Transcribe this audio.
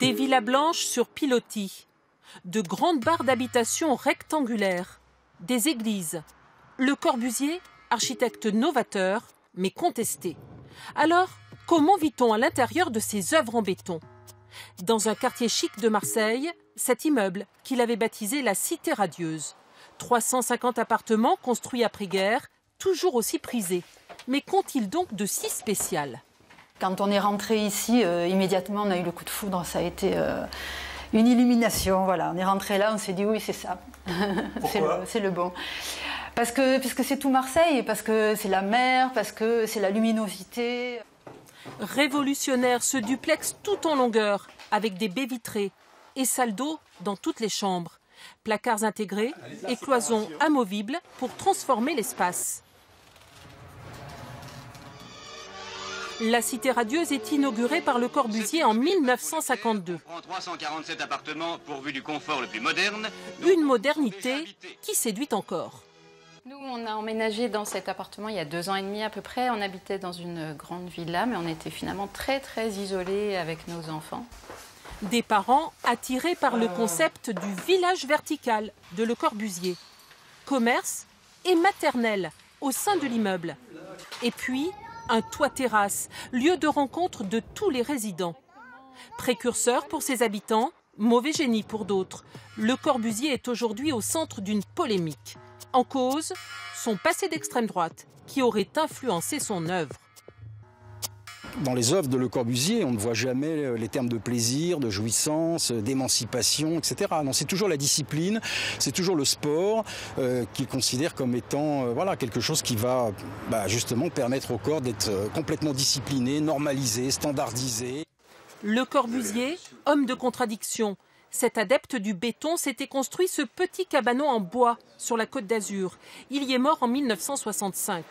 Des villas blanches sur pilotis, de grandes barres d'habitation rectangulaires, des églises. Le Corbusier, architecte novateur, mais contesté. Alors, comment vit-on à l'intérieur de ces œuvres en béton? Dans un quartier chic de Marseille, cet immeuble qu'il avait baptisé la Cité radieuse. 350 appartements construits après-guerre, toujours aussi prisés. Mais qu'ont-ils donc de si spécial? Quand on est rentré ici, immédiatement on a eu le coup de foudre, ça a été une illumination. Voilà. On est rentré là, on s'est dit oui c'est ça, c'est le bon. Puisque c'est tout Marseille, parce que c'est la mer, parce que c'est la luminosité. Révolutionnaire ce duplex tout en longueur, avec des baies vitrées et salle d'eau dans toutes les chambres. Placards intégrés et cloisons amovibles pour transformer l'espace. La Cité radieuse est inaugurée par Le Corbusier en 1952. 347 appartements pourvus du confort le plus moderne. Une modernité qui séduit encore. Nous, on a emménagé dans cet appartement il y a 2 ans et demi à peu près. On habitait dans une grande villa, mais on était finalement très isolés avec nos enfants. Des parents attirés par le concept du village vertical de Le Corbusier. Commerce et maternelle au sein de l'immeuble. Et puis, un toit-terrasse, lieu de rencontre de tous les résidents. Précurseur pour ses habitants, mauvais génie pour d'autres. Le Corbusier est aujourd'hui au centre d'une polémique. En cause, son passé d'extrême droite, qui aurait influencé son œuvre. Dans les œuvres de Le Corbusier, on ne voit jamais les termes de plaisir, de jouissance, d'émancipation, etc. Non, c'est toujours la discipline, c'est toujours le sport qu'il considère comme étant quelque chose qui va justement permettre au corps d'être complètement discipliné, normalisé, standardisé. Le Corbusier, homme de contradiction. Cet adepte du béton s'était construit ce petit cabanon en bois sur la Côte d'Azur. Il y est mort en 1965.